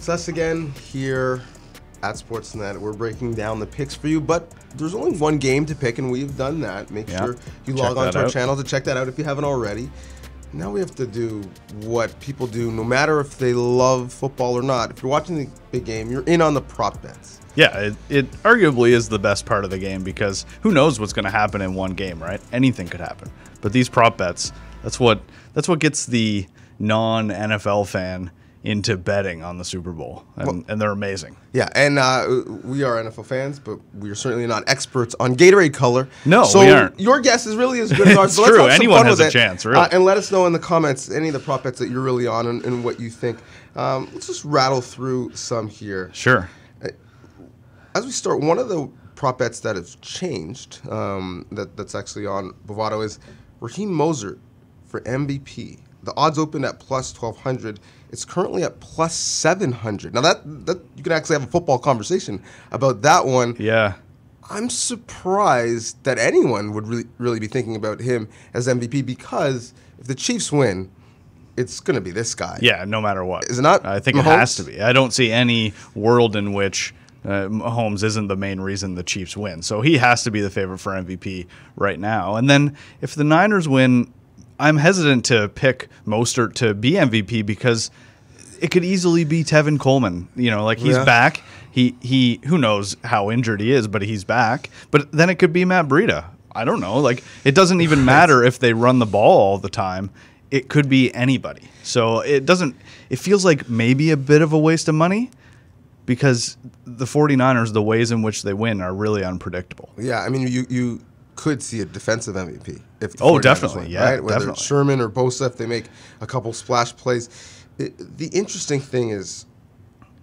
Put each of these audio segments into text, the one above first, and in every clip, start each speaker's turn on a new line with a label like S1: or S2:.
S1: It's us again here at Sportsnet. We're breaking down the picks for you, but there's only one game to pick, and we've done that. Make sure you log on to our channel to check that out if you haven't already. Now we have to do what people do, no matter if they love football or not. If you're watching the big game, you're in on the prop bets.
S2: Yeah, it arguably is the best part of the game because who knows what's going to happen in one game, right? Anything could happen. But these prop bets, that's what gets the non-NFL fan into betting on the Super Bowl, and they're amazing.
S1: Yeah, and we are NFL fans, but we are certainly not experts on Gatorade color.
S2: No,
S1: so
S2: we aren't.
S1: Your guess is really as good as ours.
S2: It's
S1: so
S2: true.
S1: Let's have
S2: Anyone
S1: some fun
S2: has
S1: with
S2: a
S1: it.
S2: chance, really.
S1: And let us know in the comments any of the prop bets that you're really on and what you think. Let's just rattle through some here.
S2: Sure.
S1: As we start, one of the prop bets that have changed, that's actually on Lovato, is Rahim Mostert for MVP. The odds opened at plus 1,200. It's currently at plus 700. Now that you can actually have a football conversation about that one.
S2: Yeah.
S1: I'm surprised that anyone would really be thinking about him as MVP, because if the Chiefs win, it's going to be this guy.
S2: Yeah, no matter what.
S1: Is it not?
S2: I think
S1: Mahomes?
S2: It has to be. I don't see any world in which Mahomes isn't the main reason the Chiefs win. So he has to be the favorite for MVP right now. And then if the Niners win, I'm hesitant to pick Mostert to be MVP because it could easily be Tevin Coleman. You know, like he's back. He who knows how injured he is, but he's back. But then it could be Matt Breida. I don't know. Like it doesn't even matter if they run the ball all the time. It could be anybody. So it doesn't. It feels like maybe a bit of a waste of money because the 49ers, the ways in which they win are really unpredictable.
S1: Yeah, I mean, you could see a defensive MVP. If the 49ers
S2: definitely.
S1: win,
S2: Yeah,
S1: right? Whether
S2: definitely.
S1: it's Sherman or Bosa, if they make a couple splash plays. The interesting thing is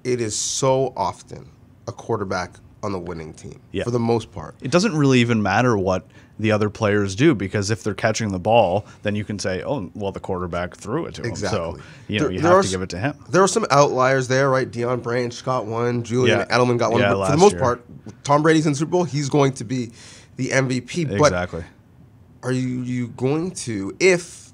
S1: it is so often a quarterback on the winning team for the most part.
S2: It doesn't really even matter what the other players do because if they're catching the ball, then you can say, oh, well, the quarterback threw it to him. So, you have to give it to him.
S1: There are some outliers there, right? Deion Branch got one. Julian Edelman got one. But for the most part, Tom Brady's in the Super Bowl. He's going to be the MVP.
S2: Exactly.
S1: But are you going to, if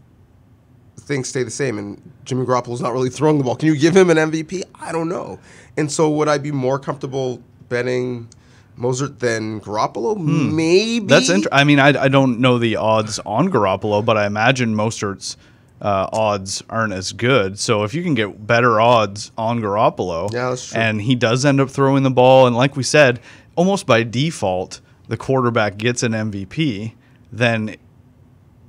S1: things stay the same and Jimmy Garoppolo's not really throwing the ball, can you give him an MVP? I don't know. And so would I be more comfortable betting Mostert than Garoppolo? Maybe.
S2: That's interesting. I mean, I don't know the odds on Garoppolo, but I imagine Mostert's odds aren't as good. So if you can get better odds on Garoppolo,
S1: that's true.
S2: And he does end up throwing the ball, and like we said, almost by default, the quarterback gets an MVP, then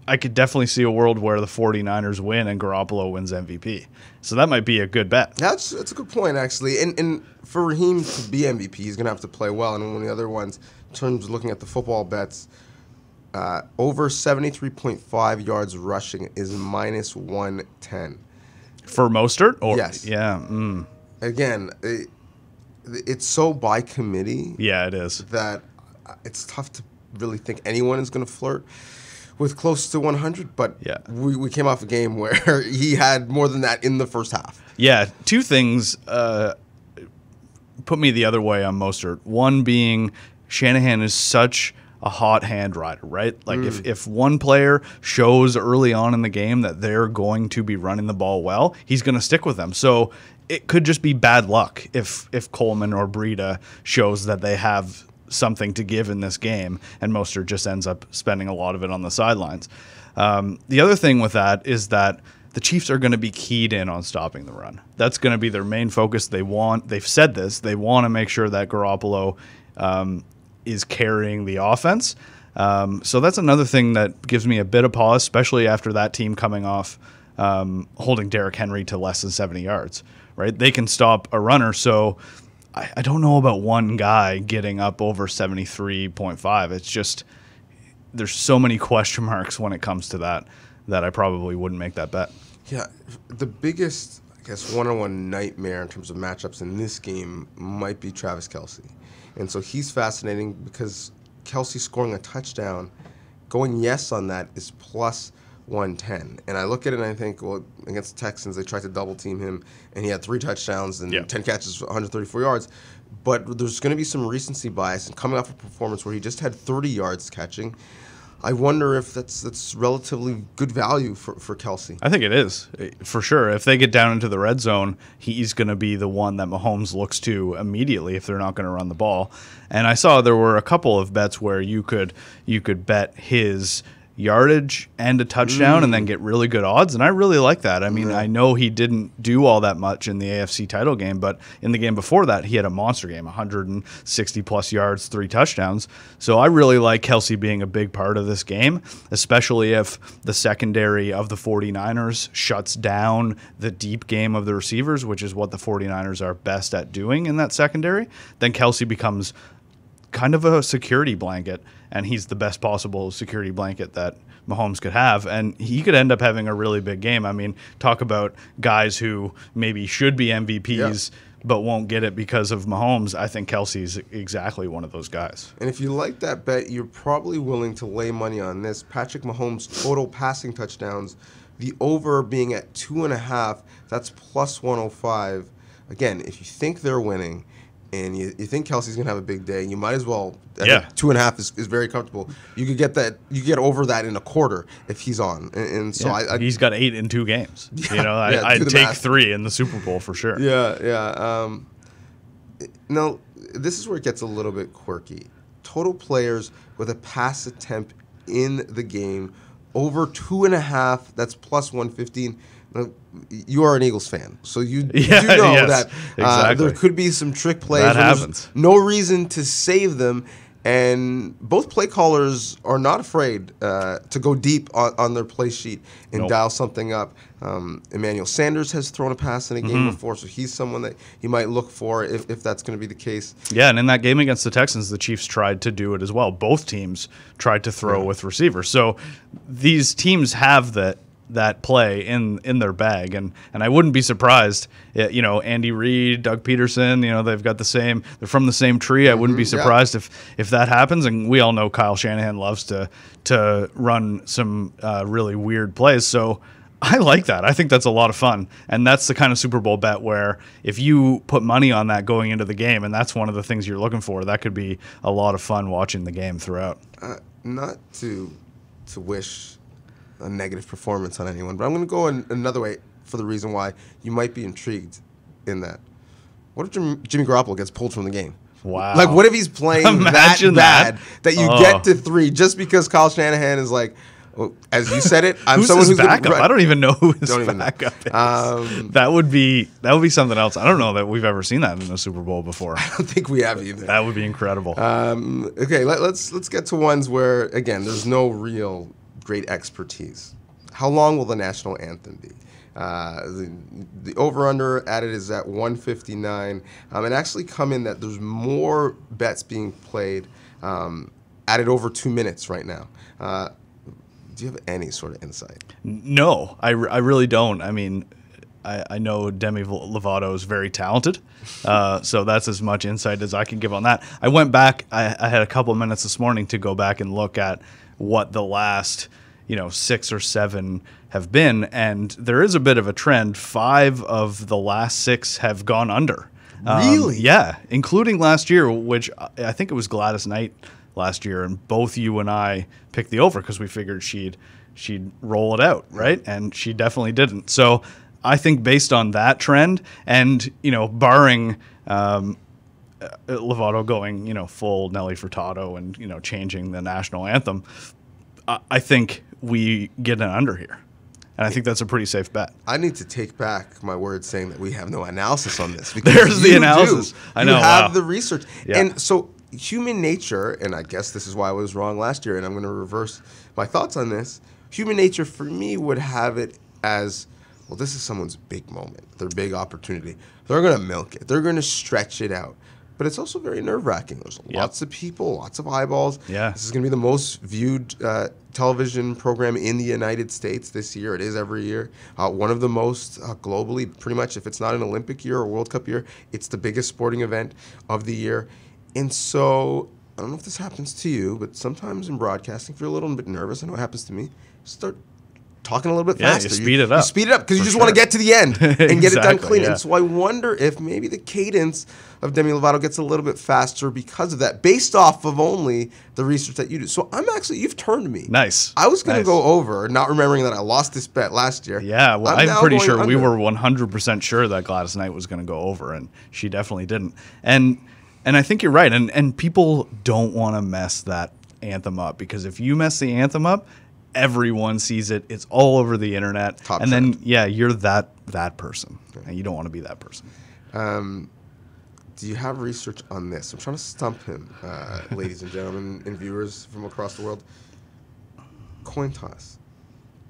S2: I could definitely see a world where the 49ers win and Garoppolo wins MVP. So that might be a good bet.
S1: That's a good point, actually. And for Rahim to be MVP, he's going to have to play well. And one of the other ones, in terms of looking at the football bets, over 73.5 yards rushing is minus 110.
S2: For Mostert? Or,
S1: yes.
S2: Yeah.
S1: Again, it's so by committee.
S2: Yeah, it is.
S1: That it's tough to really think anyone is going to flirt with close to 100, but we came off a game where he had more than that in the first half.
S2: Yeah, two things put me the other way on Mostert. One being Shanahan is such a hot hand rider, right? Like if one player shows early on in the game that they're going to be running the ball well, he's going to stick with them. So it could just be bad luck if Coleman or Breida shows that they have something to give in this game, and Mostert just ends up spending a lot of it on the sidelines. The other thing with that is that the Chiefs are going to be keyed in on stopping the run. That's going to be their main focus. They've said this, they want to make sure that Garoppolo is carrying the offense. So that's another thing that gives me a bit of pause, especially after that team coming off holding Derrick Henry to less than 70 yards, right? They can stop a runner, so I don't know about one guy getting up over 73.5. It's just there's so many question marks when it comes to that I probably wouldn't make that bet.
S1: Yeah, the biggest, I guess, one-on-one nightmare in terms of matchups in this game might be Travis Kelce. And so he's fascinating because Kelce scoring a touchdown, going yes on that is plus 110. And I look at it and I think, well, against the Texans, they tried to double team him, and he had 3 touchdowns and 10 catches, 134 yards. But there's going to be some recency bias, and coming off a performance where he just had 30 yards catching, I wonder if that's relatively good value for Kelce.
S2: I think it is, for sure. If they get down into the red zone, he's going to be the one that Mahomes looks to immediately if they're not going to run the ball. And I saw there were a couple of bets where you could bet his yardage and a touchdown and then get really good odds, and I really like that. I mean, I know he didn't do all that much in the AFC title game, but in the game before that, he had a monster game, 160-plus yards, 3 touchdowns. So I really like Kelce being a big part of this game, especially if the secondary of the 49ers shuts down the deep game of the receivers, which is what the 49ers are best at doing in that secondary. Then Kelce becomes kind of a security blanket, and he's the best possible security blanket that Mahomes could have, and he could end up having a really big game. I mean, talk about guys who maybe should be MVPs but won't get it because of Mahomes. I think Kelce's exactly one of those guys.
S1: And if you like that bet, you're probably willing to lay money on this. Patrick Mahomes' total passing touchdowns, the over being at 2.5, that's plus 105. Again, if you think they're winning, and you think Kelce's going to have a big day, you might as well. I think 2.5 is very comfortable. You could get that. You get over that in a quarter if he's on. And so
S2: he's got 8 in 2 games. I'd take 3 in the Super Bowl for sure.
S1: Now, this is where it gets a little bit quirky. Total players with a pass attempt in the game over 2.5. That's plus 115. Now, you are an Eagles fan, so you do know that there could be some trick plays.
S2: That happens.
S1: There's no reason to save them, and both play callers are not afraid to go deep on their play sheet and dial something up. Emmanuel Sanders has thrown a pass in a game before, so he's someone that you might look for if that's going to be the case.
S2: Yeah, and in that game against the Texans, the Chiefs tried to do it as well. Both teams tried to throw with receivers. So these teams have that play in their bag, and I wouldn't be surprised. Andy Reid, Doug Peterson, they've got they're from the same tree. I wouldn't be surprised if that happens. And we all know Kyle Shanahan loves to run some really weird plays. So I like that. I think that's a lot of fun, and that's the kind of Super Bowl bet where if you put money on that going into the game, and that's one of the things you're looking for, that could be a lot of fun watching the game throughout.
S1: Not to wish a negative performance on anyone, but I'm going to go in another way for the reason why you might be intrigued in that. What if Jimmy Garoppolo gets pulled from the game?
S2: Wow.
S1: Like, what if he's playing that bad that you get to 3 just because Kyle Shanahan is like, well, as you said it, I'm
S2: who's
S1: someone
S2: his
S1: who's
S2: backup. I don't even know who his backup is. That would be something else. I don't know that we've ever seen that in a Super Bowl before.
S1: I don't think we have either.
S2: That would be incredible.
S1: Okay, let's get to ones where, again, there's no real great expertise. How long will the national anthem be? The over-under at it is at 159. And actually come in that there's more bets being played at it over 2 minutes right now. Do you have any sort of insight?
S2: No, I really don't. I mean, I know Demi Lovato is very talented, so that's as much insight as I can give on that. I went back. I had a couple of minutes this morning to go back and look at what the last 6 or 7 have been, and there is a bit of a trend. 5 of the last 6 have gone under.
S1: Really?
S2: Yeah, including last year, which I think it was Gladys Knight last year, and both you and I picked the over because we figured she'd roll it out, right? And she definitely didn't. So I think based on that trend, and barring Lovato going full Nelly Furtado and changing the national anthem, I think we get an under here. And I think that's a pretty safe bet.
S1: I need to take back my word saying that we have no analysis on this. Because
S2: there's the analysis. I know.
S1: You have the research. Yeah. And so human nature, and I guess this is why I was wrong last year, and I'm going to reverse my thoughts on this. Human nature for me would have it as, well, this is someone's big moment, their big opportunity. They're going to milk it. They're going to stretch it out. But it's also very nerve-wracking. There's lots of people, lots of eyeballs.
S2: Yeah.
S1: This is going to be the most viewed television program in the United States this year. It is every year. One of the most globally, pretty much, if it's not an Olympic year or World Cup year, it's the biggest sporting event of the year. And so, I don't know if this happens to you, but sometimes in broadcasting, if you're a little bit nervous, I know it happens to me, start talking a little bit
S2: Yeah,
S1: faster.
S2: you speed it up.
S1: You speed it up because you
S2: For
S1: just want to
S2: sure.
S1: get to the end and get it done
S2: Exactly,
S1: clean.
S2: yeah.
S1: And so I wonder if maybe the cadence of Demi Lovato gets a little bit faster because of that, based off of only the research that you do. So you've turned me.
S2: Nice.
S1: I was going to
S2: Nice.
S1: go over, not remembering that I lost this bet last year.
S2: Yeah, well, I'm
S1: now
S2: pretty
S1: going
S2: sure we
S1: under.
S2: were 100% sure that Gladys Knight was going to go over, and she definitely didn't. And I think you're right. And people don't want to mess that anthem up, because if you mess the anthem up, everyone sees it. It's all over the internet.
S1: Top
S2: and
S1: trend.
S2: then, yeah, you're that person, and you don't want to be that person.
S1: Do you have research on this? I'm trying to stump him, ladies and gentlemen and viewers from across the world. Coin toss.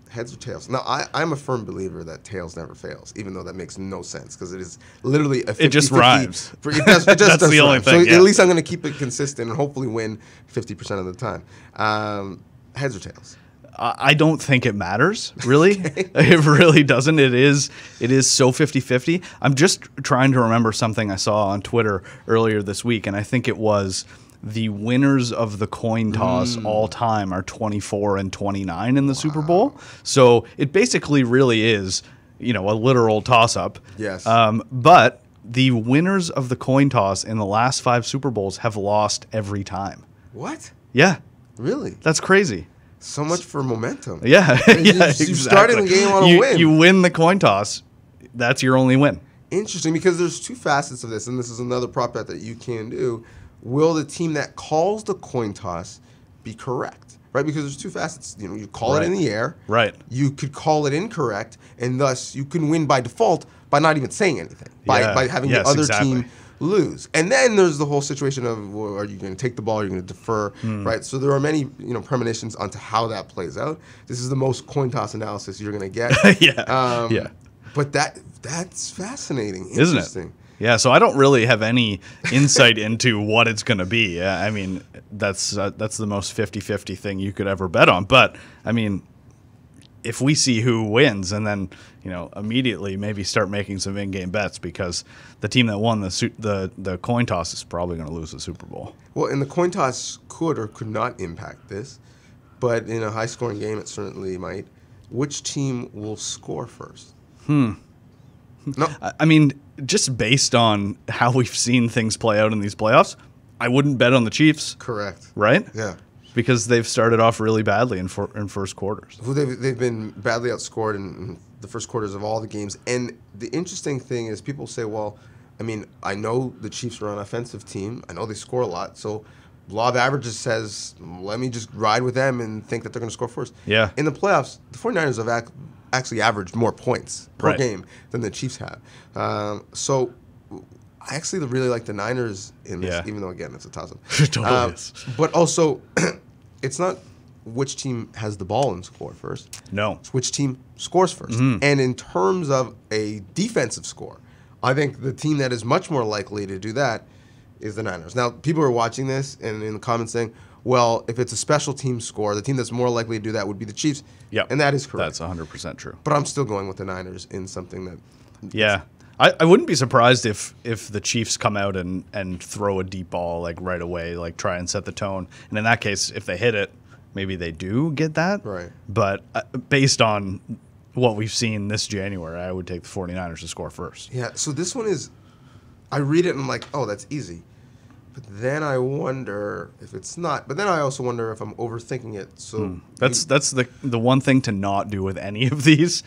S1: Heads or tails? Now, I'm a firm believer that tails never fails, even though that makes no sense, because it is literally a 50-50.
S2: It just rhymes.
S1: It just
S2: That's
S1: does
S2: the only
S1: rhyme.
S2: thing,
S1: So
S2: yeah.
S1: at least I'm going to keep it consistent and hopefully win 50% of the time. Heads or tails?
S2: I don't think it matters, really. It really doesn't. It is so 50-50. I'm just trying to remember something I saw on Twitter earlier this week, and I think it was the winners of the coin toss all time are 24 and 29 in the Super Bowl. So it basically really is, a literal toss-up.
S1: Yes.
S2: But the winners of the coin toss in the last 5 Super Bowls have lost every time.
S1: What?
S2: Yeah,
S1: Really?
S2: that's crazy.
S1: So much for momentum.
S2: Yeah,
S1: You started the game on a win.
S2: You win the coin toss. That's your only win.
S1: Interesting, because there's two facets of this, and this is another prop bet that you can do. Will the team that calls the coin toss be correct? Right? Because there's two facets. You call it in the air.
S2: Right.
S1: You could call it incorrect, and thus you can win by default by not even saying anything,
S2: Yeah.
S1: by having
S2: Yes,
S1: the other
S2: exactly.
S1: team lose. And then there's the whole situation of, well, are you going to take the ball? Are you going to defer? Right? So there are many premonitions onto how that plays out. This is the most coin toss analysis you're going to get.
S2: Yeah. Yeah.
S1: But that's fascinating.
S2: Isn't
S1: Interesting.
S2: it? Yeah, so I don't really have any insight into what it's going to be. I mean, that's the most 50-50 thing you could ever bet on. But, I mean, if we see who wins and then, immediately maybe start making some in-game bets, because the team that won the coin toss is probably going to lose the Super Bowl.
S1: Well, and the coin toss could or could not impact this, but in a high-scoring game, it certainly might. Which team will score first? No.
S2: I mean, just based on how we've seen things play out in these playoffs, I wouldn't bet on the Chiefs,
S1: Correct.
S2: right?
S1: Yeah.
S2: Because they've started off really badly in first quarters.
S1: Well, they've been badly outscored in the first quarters of all the games. And the interesting thing is people say, well, I mean, I know the Chiefs are an offensive team. I know they score a lot. So law of averages says, let me just ride with them and think that they're going to score first.
S2: Yeah.
S1: In the playoffs, the 49ers have actually averaged more points per
S2: Right.
S1: game than the Chiefs have. So I actually really like the Niners in this,
S2: Yeah.
S1: even though, again, it's a toss-up.
S2: It totally is.
S1: But also, it's not which team has the ball and score first.
S2: No.
S1: It's which team scores first.
S2: Mm-hmm.
S1: And in terms of a defensive score, I think the team that is much more likely to do that is the Niners. Now, people are watching this and in the comments saying, well, if it's a special team score, the team that's more likely to do that would be the Chiefs.
S2: Yep.
S1: And that is correct.
S2: That's 100% true.
S1: But I'm still going with the Niners in something that...
S2: Yeah. I wouldn't be surprised if the Chiefs come out and throw a deep ball like right away, like try and set the tone. And in that case, if they hit it, maybe they do get that.
S1: Right.
S2: But based on what we've seen this January, I would take the 49ers to score first.
S1: Yeah, so this one is... I read it and I'm like, oh, that's easy. But then I wonder if it's not. But then I also wonder if I'm overthinking it. So
S2: That's the one thing to not do with any of these.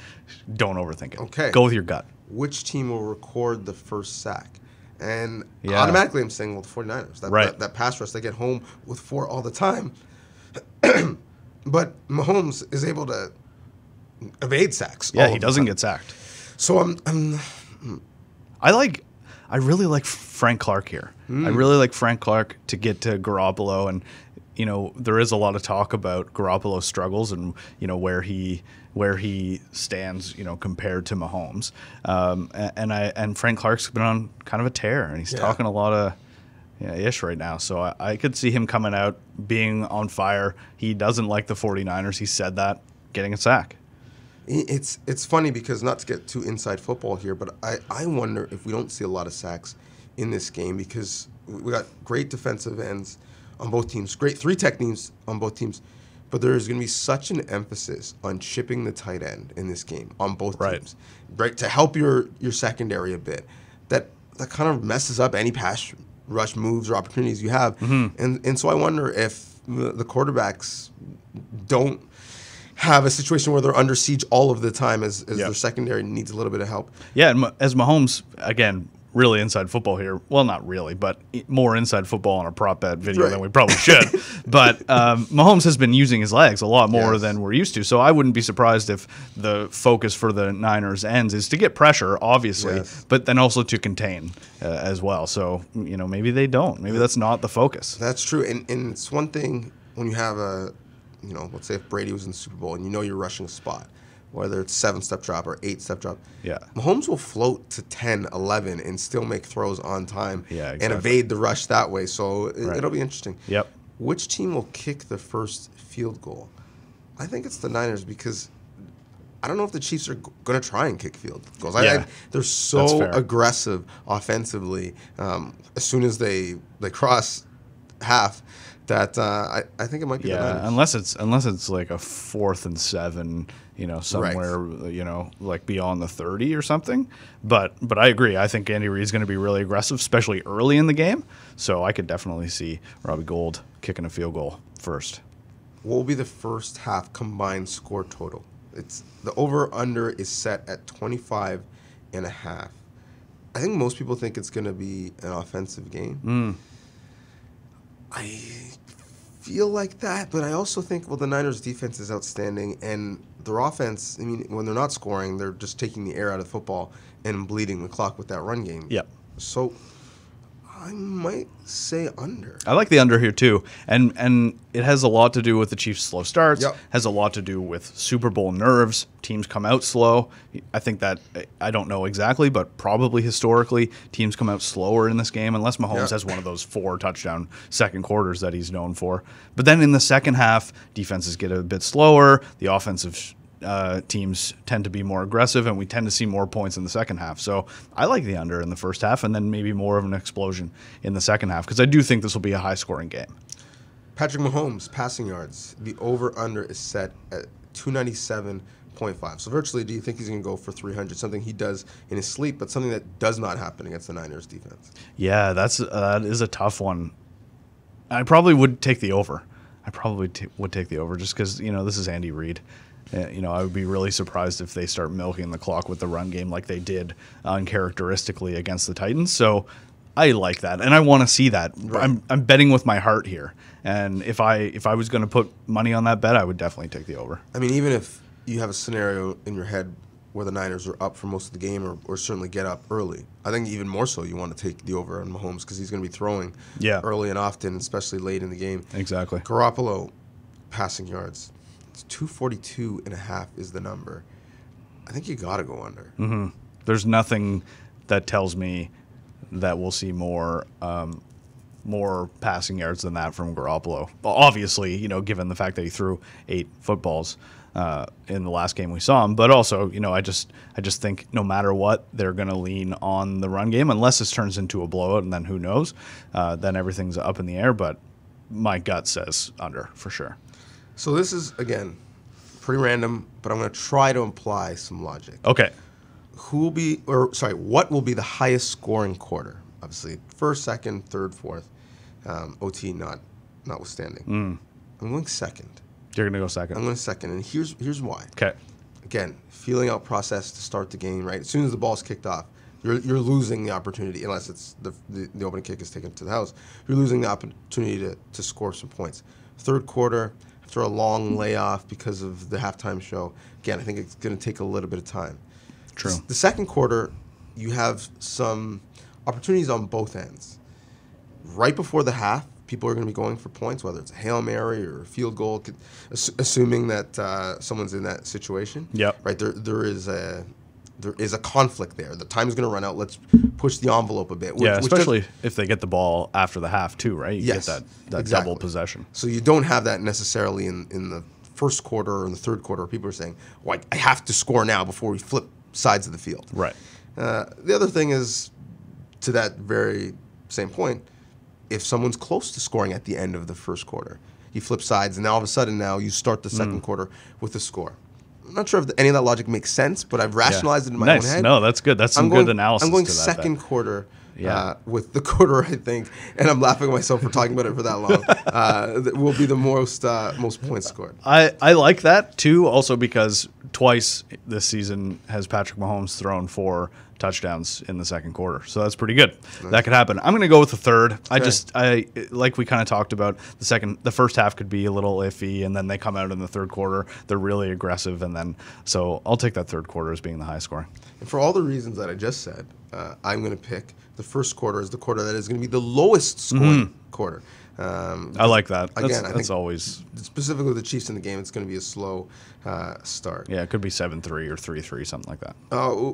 S2: Don't overthink it.
S1: Okay.
S2: Go with your gut.
S1: which team will record the first sack? And
S2: Yeah.
S1: automatically I'm saying, well, the 49ers.
S2: Right.
S1: That pass rush, they get home with 4 all the time. But Mahomes is able to evade sacks.
S2: Yeah,
S1: all
S2: he
S1: of the
S2: doesn't
S1: time.
S2: get sacked.
S1: So I'm
S2: I really like Frank Clark here. I really like Frank Clark to get to Garoppolo, and there is a lot of talk about Garoppolo's struggles and where he stands compared to Mahomes. And Frank Clark's been on kind of a tear, and he's talking a lot of ish right now. So I could see him coming out being on fire. He doesn't like the 49ers. He said that, getting a sack.
S1: It's funny because, not to get too inside football here, but I wonder if we don't see a lot of sacks in this game because we got great defensive ends on both teams, great 3 techniques on both teams. but there is going to be such an emphasis on chipping the tight end in this game on both teams, right? To help your secondary a bit, that kind of messes up any pass rush moves or opportunities you have, and so I wonder if the quarterbacks don't have a situation where they're under siege all of the time as their secondary needs a little bit of help.
S2: Yeah, and as Mahomes, again, really inside football here. Well, not really, but more inside football on a prop bet video than we probably should. But Mahomes has been using his legs a lot more than we're used to. So I wouldn't be surprised if the focus for the Niners ends is to get pressure, obviously, but then also to contain as well. So, maybe they don't. Maybe that's not the focus.
S1: That's true. And it's one thing when you have let's say if Brady was in the Super Bowl and you're rushing a spot, whether it's 7-step drop or 8-step drop.
S2: Yeah.
S1: Mahomes will float to 10, 11 and still make throws on time
S2: and
S1: evade the rush that way. So it'll be interesting.
S2: Yep.
S1: Which team will kick the first field goal? I think it's the Niners because I don't know if the Chiefs are going to try and kick field goals. They're so aggressive offensively as soon as they cross half that I think it might be the Niners.
S2: Unless it's like a 4th and 7, somewhere, like beyond the 30 or something. But I agree. I think Andy Reid's going to be really aggressive, especially early in the game. So I could definitely see Robbie Gould kicking a field goal first.
S1: What will be the first half combined score total? It's the over-under is set at 25.5. I think most people think it's going to be an offensive game. I feel like that, but I also think, the Niners' defense is outstanding, and their offense, when they're not scoring, they're just taking the air out of the football and bleeding the clock with that run game.
S2: Yep.
S1: So I might say under.
S2: I like the under here too, and it has a lot to do with the Chiefs' slow starts. Has a lot to do with Super Bowl nerves. Teams come out slow. I think that I don't know exactly, but probably historically, teams come out slower in this game unless Mahomes has one of those 4 touchdown second quarters that he's known for. But then in the second half, defenses get a bit slower. The offensive teams tend to be more aggressive, and we tend to see more points in the second half. So I like the under in the first half, and then maybe more of an explosion in the second half, because I do think this will be a high-scoring game.
S1: Patrick Mahomes, passing yards. The over-under is set at 297.5. So virtually, do you think he's going to go for 300? Something he does in his sleep, but something that does not happen against the Niners defense.
S2: Yeah, that is a tough one. I probably would take the over. I probably would take the over just because, this is Andy Reid. I would be really surprised if they start milking the clock with the run game like they did uncharacteristically against the Titans. So I like that, and I want to see that. Right. I'm betting with my heart here, and if I was going to put money on that bet, I would definitely take the over.
S1: Even if you have a scenario in your head where the Niners are up for most of the game or certainly get up early, I think even more so you want to take the over on Mahomes because he's going to be throwing early and often, especially late in the game.
S2: Exactly.
S1: Garoppolo, passing yards. 242.5 is the number. I think you got to go under.
S2: There's nothing that tells me that we'll see more passing yards than that from Garoppolo. Well, obviously, given the fact that he threw 8 footballs in the last game we saw him, but also, I just think no matter what, they're going to lean on the run game unless this turns into a blowout, and then who knows? Then everything's up in the air. But my gut says under for sure.
S1: So this is, again, pretty random, but I'm going to try to imply some logic.
S2: Okay.
S1: What will be the highest scoring quarter? Obviously, first, second, third, fourth, OT notwithstanding. I'm going second.
S2: You're going to go second?
S1: I'm going second, and here's why.
S2: Okay.
S1: Again, feeling out process to start the game, right? As soon as the ball's kicked off, you're losing the opportunity, unless it's the opening kick is taken to the house. You're losing the opportunity to score some points. Third quarter, after a long layoff because of the halftime show, again, I think it's going to take a little bit of time.
S2: True.
S1: The second quarter, you have some opportunities on both ends. Right before the half, people are going to be going for points, whether it's a Hail Mary or a field goal, assuming that someone's in that situation.
S2: Yep.
S1: Right. There is a conflict there. The time's going to run out. Let's push the envelope a bit.
S2: Especially if they get the ball after the half too, right? You get that
S1: exactly.
S2: double possession.
S1: So you don't have that necessarily in the first quarter or in the third quarter. People are saying, well, I have to score now before we flip sides of the field.
S2: Right.
S1: The other thing is, to that very same point, if someone's close to scoring at the end of the first quarter, he flips sides, and now all of a sudden now you start the second quarter with a score. I'm not sure if any of that logic makes sense, but I've rationalized it in my own head.
S2: No, that's good. That's some good analysis.
S1: I'm going
S2: to that
S1: second quarter with the quarter, I think, and I'm laughing at myself for talking about it for that long. That will be the most points scored.
S2: I like that too, also because twice this season has Patrick Mahomes thrown 4 touchdowns in the second quarter, so that's pretty good. Nice. That could happen. I'm going to go with the third. Okay. I like we kind of talked about the first half could be a little iffy, and then they come out in the third quarter. They're really aggressive, and then so I'll take that third quarter as being the high scoring.
S1: And for all the reasons that I just said, I'm going to pick the first quarter as the quarter that is going to be the lowest scoring quarter.
S2: I like that.
S1: Again, I
S2: think
S1: always specifically with the Chiefs in the game, it's going to be a slow start.
S2: Yeah, it could be 7-3 or 3-3, something like that.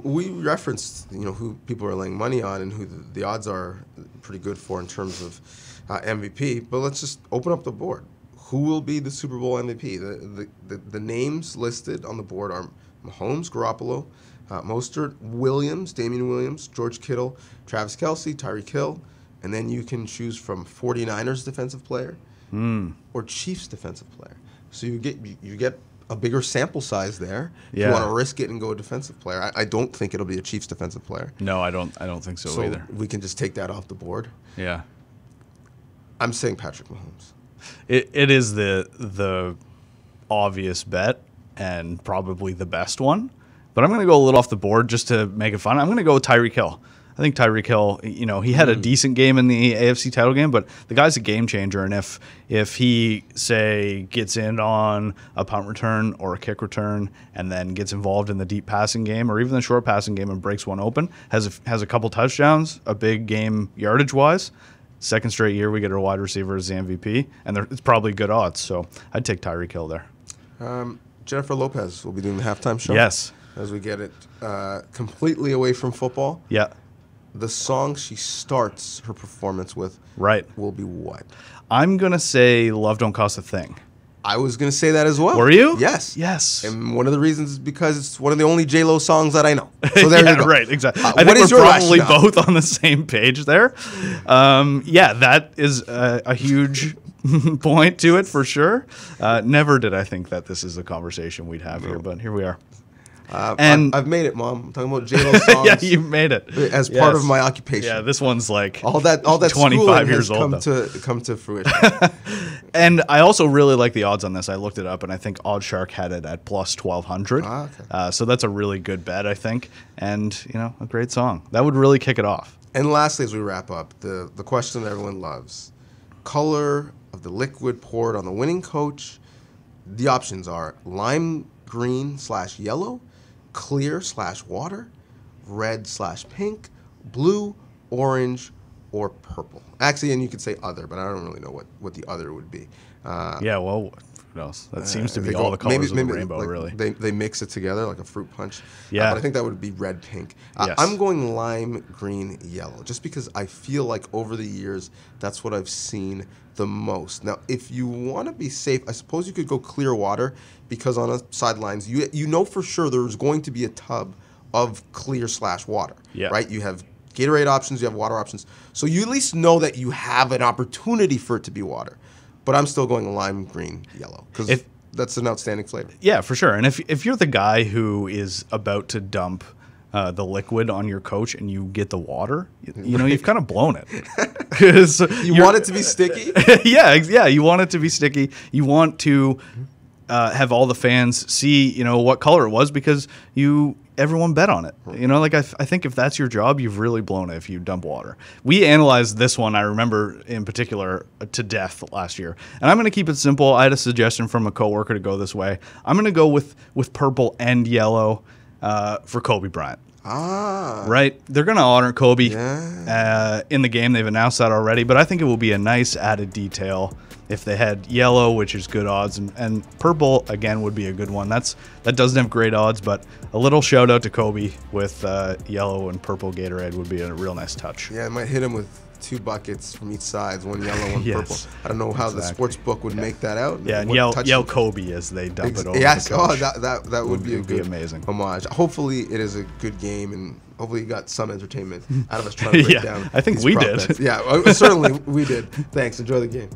S1: We referenced who people are laying money on and who the odds are pretty good for in terms of MVP. But let's just open up the board. Who will be the Super Bowl MVP? The names listed on the board are Mahomes, Garoppolo, Mostert, Williams, Damian Williams, George Kittle, Travis Kelce, Tyreek Hill. And then you can choose from 49ers defensive player or Chiefs defensive player. So you get a bigger sample size there. If you want to risk it and go a defensive player. I don't think it'll be a Chiefs defensive player.
S2: No, I don't think so either.
S1: We can just take that off the board.
S2: Yeah.
S1: I'm saying Patrick Mahomes.
S2: It is the obvious bet and probably the best one. But I'm going to go a little off the board just to make it fun. I'm going to go with Tyreek Hill. I think Tyreek Hill, he had a decent game in the AFC title game, but the guy's a game changer. And if he, say, gets in on a punt return or a kick return and then gets involved in the deep passing game or even the short passing game and breaks one open, has a couple touchdowns, a big game yardage-wise, second straight year we get our wide receiver as the MVP, and it's probably good odds. So I'd take Tyreek Hill there.
S1: Jennifer Lopez will be doing the halftime show.
S2: Yes.
S1: As we get it completely away from football.
S2: Yeah.
S1: The song she starts her performance with will be what?
S2: I'm going to say Love Don't Cost a Thing.
S1: I was going to say that as well.
S2: Were you?
S1: Yes.
S2: Yes.
S1: And one of the reasons is because it's one of the only J-Lo songs that I know. So there you go.
S2: Right, exactly. I think we're probably both on the same page there. That is a huge point to it for sure. Never did I think that this is a conversation we'd have here, but here we are.
S1: And I've made it, Mom. I'm talking about J-Lo songs.
S2: Yeah, you made it
S1: as part of my occupation.
S2: Yeah, this one's like
S1: all that
S2: 25 years old
S1: come to fruition.
S2: And I also really like the odds on this. I looked it up, and I think OddsShark had it at plus 1,200. Okay. So that's a really good bet, I think, and a great song that would really kick it off.
S1: And lastly, as we wrap up, the question that everyone loves: color of the liquid poured on the winning coach. The options are lime green / yellow, clear / water, red / pink, blue, orange, or purple. Actually, and you could say other, but I don't really know what the other would be.
S2: Who knows? That seems to be all the colors of the rainbow, really.
S1: They mix it together like a fruit punch.
S2: Yeah.
S1: But I think that would be red, pink.
S2: Yes.
S1: I'm going lime, green, yellow, just because I feel like over the years, that's what I've seen the most. Now, if you want to be safe, I suppose you could go clear water, because on the sidelines, you know for sure there's going to be a tub of clear / water, right? You have Gatorade options, you have water options. So you at least know that you have an opportunity for it to be water. But I'm still going lime, green, yellow, because that's an outstanding flavor.
S2: Yeah, for sure. And if you're the guy who is about to dump the liquid on your coach and you get the water, you've kind of blown it.
S1: So you want it to be sticky?
S2: Yeah, you want it to be sticky. You want to have all the fans see, what color it was, because everyone bet on it. I think if that's your job, you've really blown it if you dump water. We analyzed this one, I remember in particular, to death last year. And I'm going to keep it simple. I had a suggestion from a coworker to go this way. I'm going to go with purple and yellow for Kobe Bryant. Right? They're going to honor Kobe in the game. They've announced that already. But I think it will be a nice added detail if they had yellow, which is good odds, and purple, again, would be a good one. That doesn't have great odds, but a little shout out to Kobe with yellow and purple Gatorade would be a real nice touch.
S1: Yeah, I might hit him with 2 buckets from each side, one yellow, one purple. I don't know how the sports book would make that out.
S2: Yeah, and yell Kobe as they dump it over.
S1: Yes,
S2: the coach.
S1: that would be a good
S2: amazing
S1: homage. Hopefully it is a good game, and hopefully you got some entertainment out of us trying to break down.
S2: I think we did.
S1: Yeah, certainly we did. Thanks. Enjoy the game.